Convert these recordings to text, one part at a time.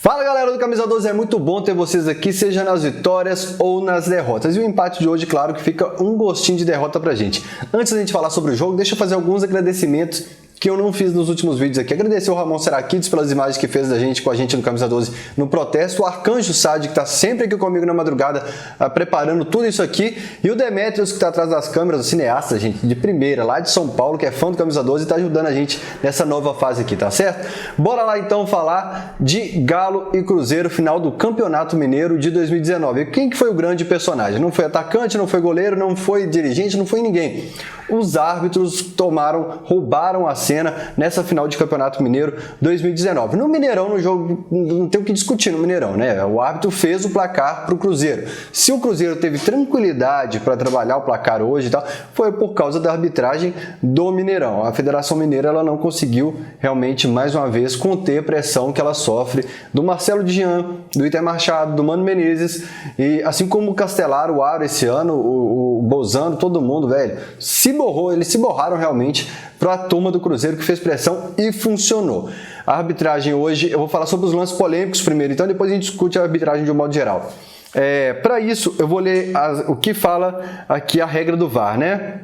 Fala galera do Camisa 12, é muito bom ter vocês aqui, seja nas vitórias ou nas derrotas. E o empate de hoje, claro que fica um gostinho de derrota pra gente. Antes da gente falar sobre o jogo, deixa eu fazer alguns agradecimentos que eu não fiz nos últimos vídeos aqui. Agradecer o Ramon Serakides pelas imagens que fez com a gente no Camisa 12 no protesto, o Arcanjo Sade, que está sempre aqui comigo na madrugada, preparando tudo isso aqui, e o Demetrios, que está atrás das câmeras, o cineasta, gente, de primeira, lá de São Paulo, que é fã do Camisa 12 e está ajudando a gente nessa nova fase aqui, tá certo? Bora lá então falar de Galo e Cruzeiro, final do Campeonato Mineiro de 2019. Quem que foi o grande personagem? Não foi atacante, não foi goleiro, não foi dirigente, não foi ninguém. Os árbitros roubaram a cena nessa final de Campeonato Mineiro 2019. No Mineirão, no jogo, não tem o que discutir no Mineirão, né? O árbitro fez o placar para o Cruzeiro. Se o Cruzeiro teve tranquilidade para trabalhar o placar hoje e tal, foi por causa da arbitragem do Mineirão. A Federação Mineira ela não conseguiu realmente, mais uma vez, conter a pressão que ela sofre do Marcelo de Jean, do Iter Machado, do Mano Menezes, e assim como o Castelar, o Aro esse ano, o Bozano, todo mundo, velho, eles se borraram realmente para a turma do Cruzeiro, que fez pressão e funcionou. A arbitragem hoje, eu vou falar sobre os lances polêmicos primeiro, então depois a gente discute a arbitragem de um modo geral. Para isso, eu vou ler o que fala aqui a regra do VAR, né?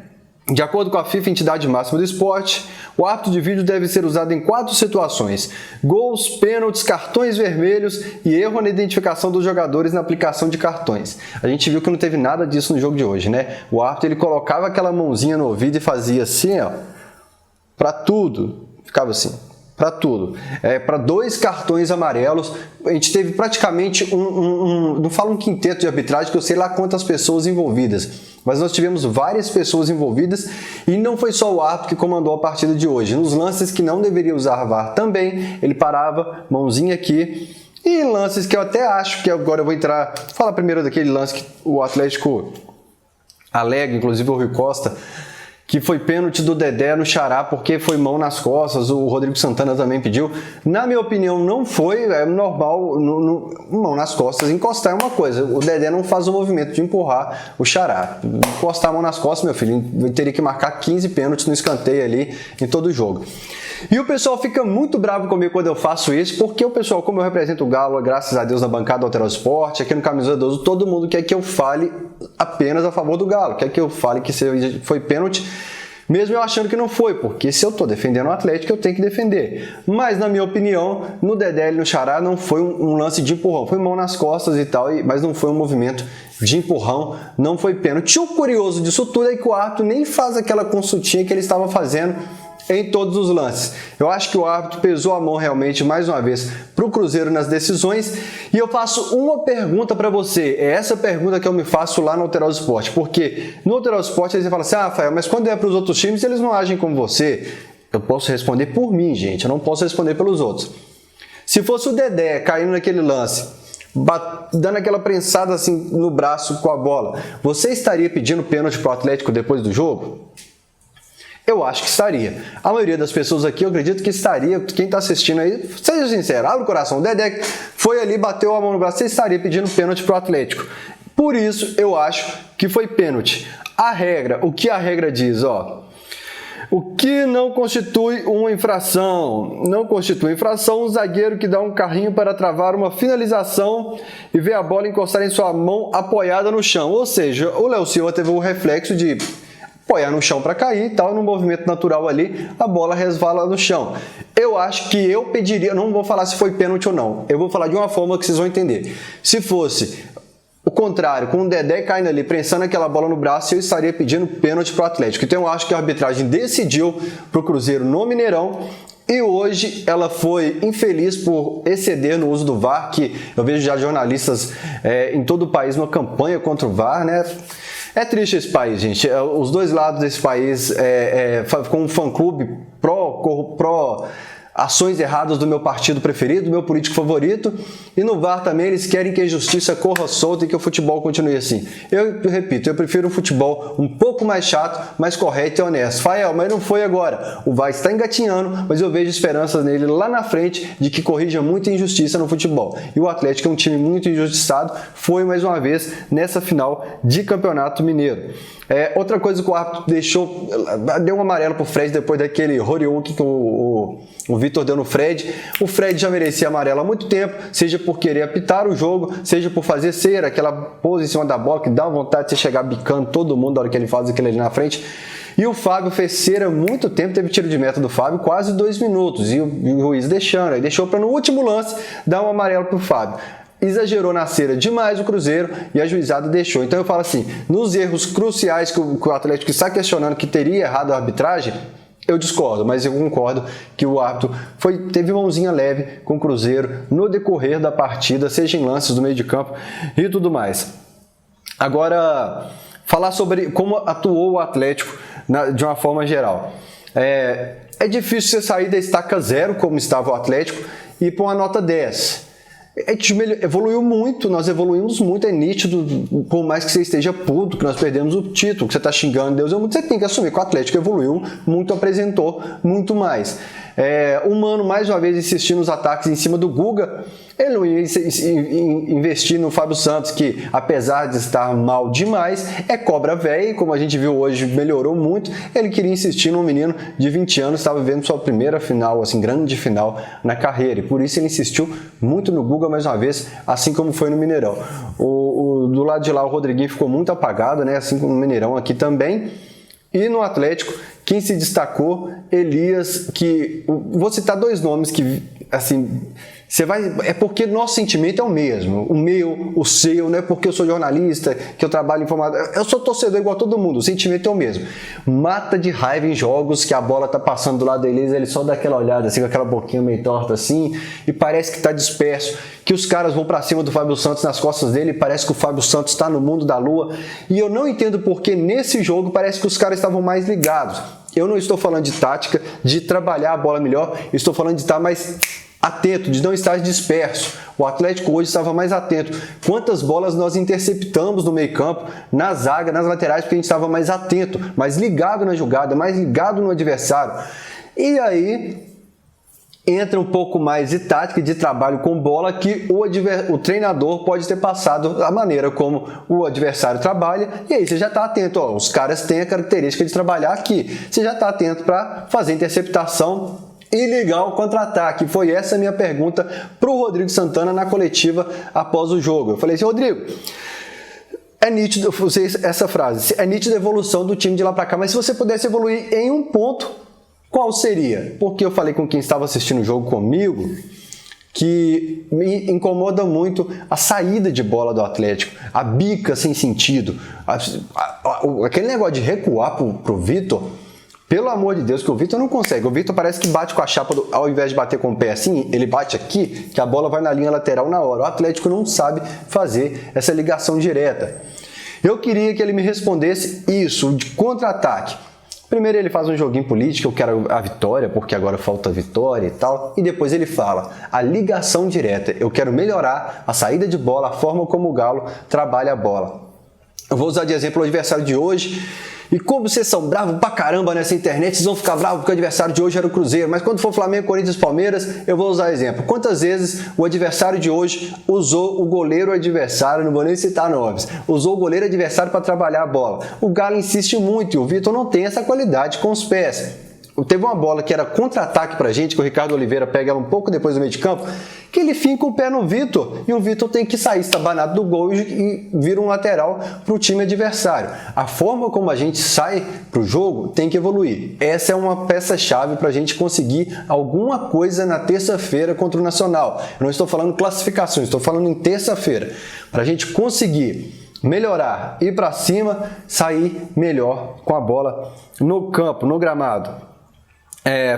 De acordo com a FIFA, entidade máxima do esporte, o árbitro de vídeo deve ser usado em 4 situações: gols, pênaltis, cartões vermelhos e erro na identificação dos jogadores na aplicação de cartões. A gente viu que não teve nada disso no jogo de hoje, né? O árbitro ele colocava aquela mãozinha no ouvido e fazia assim, ó, para tudo, ficava assim. Para tudo. Para 2 cartões amarelos, a gente teve praticamente não falo um quinteto de arbitragem, que eu sei lá quantas pessoas envolvidas, mas nós tivemos várias pessoas envolvidas e não foi só o árbitro que comandou a partida de hoje. Nos lances que não deveria usar VAR também, ele parava, mãozinha aqui, e lances que eu até acho que agora eu vou falar primeiro daquele lance que o Atlético alega, inclusive o Rui Costa, que foi pênalti do Dedé no Xará, porque foi mão nas costas, o Rodrigo Santana também pediu. Na minha opinião, não foi, é normal, mão nas costas, encostar é uma coisa, o Dedé não faz o movimento de empurrar o Xará. Encostar a mão nas costas, meu filho, eu teria que marcar 15 pênaltis no escanteio ali em todo o jogo. E o pessoal fica muito bravo comigo quando eu faço isso, porque o pessoal, como eu represento o Galo, graças a Deus, na bancada do Alterosa Esporte, aqui no Camisa 12, todo mundo quer que eu fale apenas a favor do Galo, quer que eu fale que foi pênalti, mesmo eu achando que não foi, porque se eu estou defendendo o Atlético, eu tenho que defender. Mas, na minha opinião, no Dedé e no Xará não foi um lance de empurrão, foi mão nas costas e tal, mas não foi um movimento de empurrão, não foi pênalti. O curioso disso tudo é que o árbitro nem faz aquela consultinha que ele estava fazendo em todos os lances. Eu acho que o árbitro pesou a mão realmente, mais uma vez, para o Cruzeiro nas decisões. E eu faço uma pergunta para você. É essa pergunta que eu me faço lá no Alterosa Esporte. Porque no Alterosa Esporte você fala assim: ah, Rafael, mas quando é para os outros times, eles não agem como você. Eu posso responder por mim, gente. Eu não posso responder pelos outros. Se fosse o Dedé caindo naquele lance, dando aquela prensada assim no braço com a bola, você estaria pedindo pênalti para o Atlético depois do jogo? Eu acho que estaria. A maioria das pessoas aqui, eu acredito que estaria. Quem está assistindo aí, seja sincero, abre o coração. O Dedé foi ali, bateu a mão no braço, você estaria pedindo pênalti para o Atlético. Por isso, eu acho que foi pênalti. A regra, o que a regra diz, ó. O que não constitui uma infração? Não constitui infração um zagueiro que dá um carrinho para travar uma finalização e vê a bola encostar em sua mão apoiada no chão. Ou seja, o Léo Silva teve o reflexo de apoiar no chão para cair e tal, no movimento natural ali, a bola resvala no chão. Eu acho que eu pediria, não vou falar se foi pênalti ou não, eu vou falar de uma forma que vocês vão entender. Se fosse o contrário, com o Dedé caindo ali, prensando aquela bola no braço, eu estaria pedindo pênalti para o Atlético. Então eu acho que a arbitragem decidiu para o Cruzeiro no Mineirão, e hoje ela foi infeliz por exceder no uso do VAR, que eu vejo já jornalistas em todo o país uma campanha contra o VAR, né? É triste esse país, gente. Os dois lados desse país, com um fã-clube pró ações erradas do meu partido preferido, do meu político favorito, e no VAR também eles querem que a justiça corra solta e que o futebol continue assim. Eu repito, eu prefiro um futebol um pouco mais chato, mais correto e honesto. Fael, mas não foi agora. O VAR está engatinhando, mas eu vejo esperanças nele lá na frente de que corrija muita injustiça no futebol. E o Atlético é um time muito injustiçado, foi mais uma vez nessa final de Campeonato Mineiro. Outra coisa que o árbitro deu um amarelo pro Fred depois daquele Horiuki que o Vitor deu no Fred. O Fred já merecia amarelo há muito tempo, seja por querer apitar o jogo, seja por fazer cera, aquela pose em cima da bola que dá vontade de você chegar bicando todo mundo na hora que ele faz aquilo ali na frente. E o Fábio fez cera há muito tempo, teve tiro de meta do Fábio quase 2 minutos, e o juiz aí deixou para no último lance dar um amarelo pro Fábio. Exagerou na cera demais o Cruzeiro e a juizada deixou. Então eu falo assim, nos erros cruciais que o Atlético está questionando que teria errado a arbitragem, eu discordo, mas eu concordo que o árbitro teve mãozinha leve com o Cruzeiro no decorrer da partida, seja em lances do meio de campo e tudo mais. Agora, falar sobre como atuou o Atlético de uma forma geral. É difícil você sair da estaca 0, como estava o Atlético, e ir para uma nota 10. A gente evoluiu muito, nós evoluímos muito, é nítido, por mais que você esteja puto, que nós perdemos o título, que você está xingando Deus, você tem que assumir que o Atlético evoluiu muito, apresentou muito mais. O Mano, mais uma vez, insistindo nos ataques em cima do Guga, ele não ia investir no Fábio Santos, que apesar de estar mal demais, é cobra velha, como a gente viu hoje, melhorou muito. Ele queria insistir num menino de 20 anos, estava vivendo sua primeira final, assim, grande final na carreira, e por isso ele insistiu muito no Guga mais uma vez, assim como foi no Mineirão. Do lado de lá o Rodriguinho ficou muito apagado, né? Assim como no Mineirão aqui também. E no Atlético, quem se destacou, Elias, que vou citar 2 nomes que, assim, é porque nosso sentimento é o mesmo, o meu, o seu, não é porque eu sou jornalista, que eu trabalho informado, eu sou torcedor igual a todo mundo, o sentimento é o mesmo. Mata de raiva em jogos que a bola tá passando do lado deles, ele só dá aquela olhada assim, com aquela boquinha meio torta assim, e parece que tá disperso, que os caras vão para cima do Fábio Santos nas costas dele, parece que o Fábio Santos está no mundo da lua, e eu não entendo porque nesse jogo parece que os caras estavam mais ligados. Eu não estou falando de tática, de trabalhar a bola melhor, eu estou falando de estar mais atento, de não estar disperso. O Atlético hoje estava mais atento. Quantas bolas nós interceptamos no meio campo, na zaga, nas laterais, porque a gente estava mais atento, mais ligado na jogada, mais ligado no adversário. E aí entra um pouco mais de tática, de trabalho com bola, que o treinador pode ter passado a maneira como o adversário trabalha, e aí você já está atento, os caras têm a característica de trabalhar aqui, você já está atento para fazer interceptação e ligar o contra-ataque. Foi essa a minha pergunta para o Rodrigo Santana na coletiva após o jogo. Eu falei assim, Rodrigo, é nítido, essa frase, é nítida a evolução do time de lá para cá, mas se você pudesse evoluir em um ponto, qual seria? Porque eu falei com quem estava assistindo o jogo comigo que me incomoda muito a saída de bola do Atlético, a bica sem sentido, aquele negócio de recuar pro Vitor. Pelo amor de Deus, que o Vitor não consegue. O Vitor parece que bate com a chapa, ao invés de bater com o pé assim, ele bate aqui, que a bola vai na linha lateral na hora. O Atlético não sabe fazer essa ligação direta. Eu queria que ele me respondesse isso, de contra-ataque. Primeiro ele faz um joguinho político, eu quero a vitória, porque agora falta a vitória e tal. E depois ele fala, a ligação direta, eu quero melhorar a saída de bola, a forma como o Galo trabalha a bola. Eu vou usar de exemplo o adversário de hoje. E como vocês são bravos pra caramba nessa internet, vocês vão ficar bravos porque o adversário de hoje era o Cruzeiro. Mas quando for Flamengo, Corinthians e Palmeiras, eu vou usar exemplo. Quantas vezes o adversário de hoje usou o goleiro adversário, não vou nem citar nomes, usou o goleiro adversário para trabalhar a bola? O Galo insiste muito e o Vitor não tem essa qualidade com os pés. Teve uma bola que era contra-ataque pra gente, que o Ricardo Oliveira pega ela um pouco depois do meio de campo, que ele finca o pé no Vitor, e o Vitor tem que sair estabanado do gol e vira um lateral pro time adversário. A forma como a gente sai pro jogo tem que evoluir. Essa é uma peça-chave pra gente conseguir alguma coisa na terça-feira contra o Nacional. Eu não estou falando classificações, estou falando em terça-feira. Pra gente conseguir melhorar, ir pra cima, sair melhor com a bola no campo, no gramado.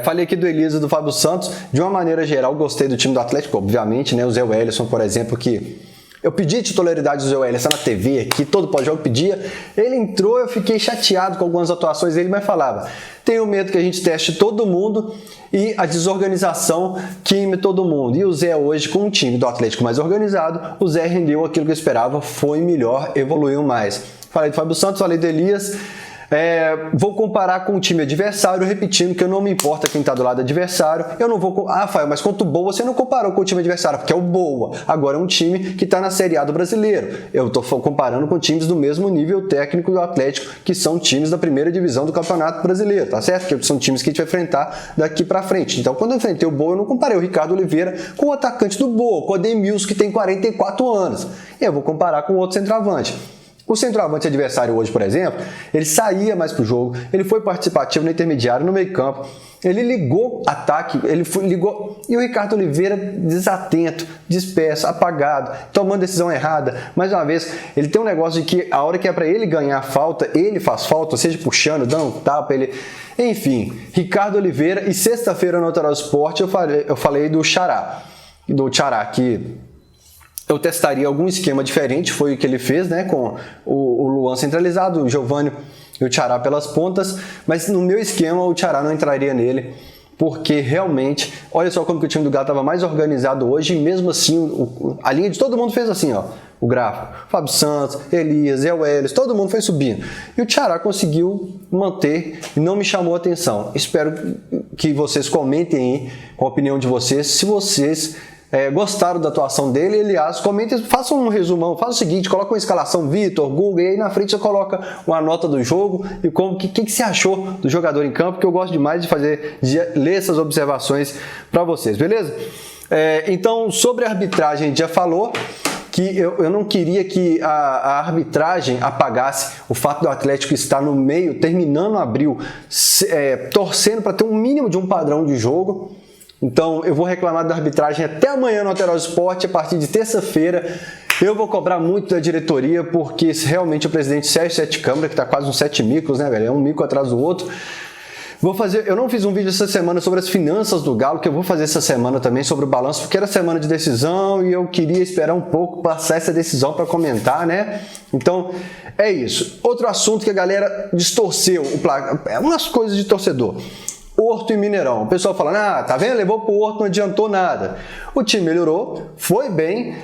Falei aqui do Elias e do Fábio Santos. De uma maneira geral, gostei do time do Atlético, obviamente, né? O Zé Wellison, por exemplo, que eu pedi titularidade do Zé Wellison na TV aqui, todo pós-jogo pedia. Ele entrou, eu fiquei chateado com algumas atuações dele, mas falava, tenho medo que a gente teste todo mundo e a desorganização queime todo mundo. E o Zé hoje, com um time do Atlético mais organizado, o Zé rendeu aquilo que eu esperava, foi melhor, evoluiu mais. Falei do Fábio Santos, falei do Elias. Vou comparar com o time adversário, repetindo que eu não me importa quem está do lado adversário. Eu não vou... Ah, Rafael, mas contra o Boa você não comparou com o time adversário, porque é o Boa. Agora é um time que está na Série A do Brasileiro. Eu estou comparando com times do mesmo nível técnico do Atlético, que são times da primeira divisão do Campeonato Brasileiro, tá certo? Que são times que a gente vai enfrentar daqui para frente. Então, quando eu enfrentei o Boa, eu não comparei o Ricardo Oliveira com o atacante do Boa, com o Ademilson, que tem 44 anos. E eu vou comparar com o outro centroavante. O centroavante adversário hoje, por exemplo, ele saía mais pro jogo, ele foi participativo no intermediário, no meio campo, ele ligou ataque, ligou, e o Ricardo Oliveira desatento, disperso, apagado, tomando decisão errada. Mais uma vez, ele tem um negócio de que a hora que é para ele ganhar falta, ele faz falta, seja puxando, dando um tapa, ele... Enfim, Ricardo Oliveira, e sexta-feira no Alterosa Esporte eu falei do Xará, que... eu testaria algum esquema diferente, foi o que ele fez, né, com o Luan centralizado, o Giovani e o Xará pelas pontas, mas no meu esquema o Xará não entraria nele, porque realmente, olha só como que o time do Galo estava mais organizado hoje, e mesmo assim a linha de todo mundo fez assim, ó, o gráfico, Fábio Santos, Elias, Zé Welles, todo mundo foi subindo, e o Xará conseguiu manter e não me chamou a atenção. Espero que vocês comentem aí com a opinião de vocês, se vocês gostaram da atuação dele. Aliás, comentem, façam um resumão, faça o seguinte, coloca uma escalação Vitor, Google, e aí na frente você coloca uma nota do jogo e o que você achou do jogador em campo, que eu gosto demais de ler essas observações para vocês, beleza? Então, sobre a arbitragem, a gente já falou que eu não queria que a arbitragem apagasse o fato do Atlético estar no meio, terminando abril, torcendo para ter um mínimo de um padrão de jogo. Então, eu vou reclamar da arbitragem até amanhã no Alterosa Esporte. A partir de terça-feira, eu vou cobrar muito da diretoria, porque realmente o presidente Sérgio Sete Câmara, que está quase uns 7 micos, né, velho? É um mico atrás do outro. Eu não fiz um vídeo essa semana sobre as finanças do Galo, que eu vou fazer essa semana também sobre o balanço, porque era semana de decisão e eu queria esperar um pouco passar essa decisão para comentar, né? Então, é isso. Outro assunto que a galera distorceu, umas coisas de torcedor. Horto e Mineirão. O pessoal falando, tá vendo? Levou pro Horto, não adiantou nada. O time melhorou, foi bem,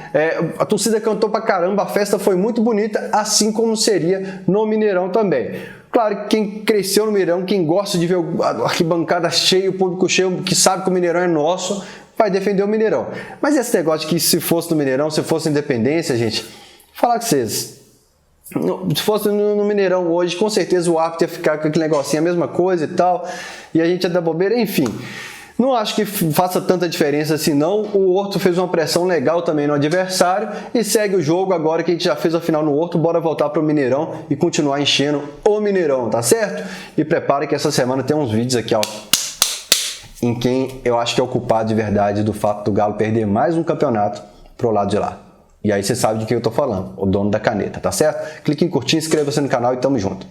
a torcida cantou pra caramba, a festa foi muito bonita, assim como seria no Mineirão também. Claro que quem cresceu no Mineirão, quem gosta de ver a arquibancada cheia, o público cheio, que sabe que o Mineirão é nosso, vai defender o Mineirão. Mas esse negócio de que se fosse no Mineirão, se fosse Independência, gente, vou falar com vocês. Se fosse no Mineirão hoje, com certeza o árbitro ia ficar com aquele negocinho, a mesma coisa e tal, e a gente ia dar bobeira, enfim. Não acho que faça tanta diferença assim não. O Horto fez uma pressão legal também no adversário e segue o jogo agora que a gente já fez a final no Horto, bora voltar para o Mineirão e continuar enchendo o Mineirão, tá certo? E prepare que essa semana tem uns vídeos aqui, ó, em quem eu acho que é o culpado de verdade do fato do Galo perder mais um campeonato pro lado de lá. E aí você sabe de quem eu tô falando, o dono da caneta, tá certo? Clique em curtir, inscreva-se no canal e tamo junto.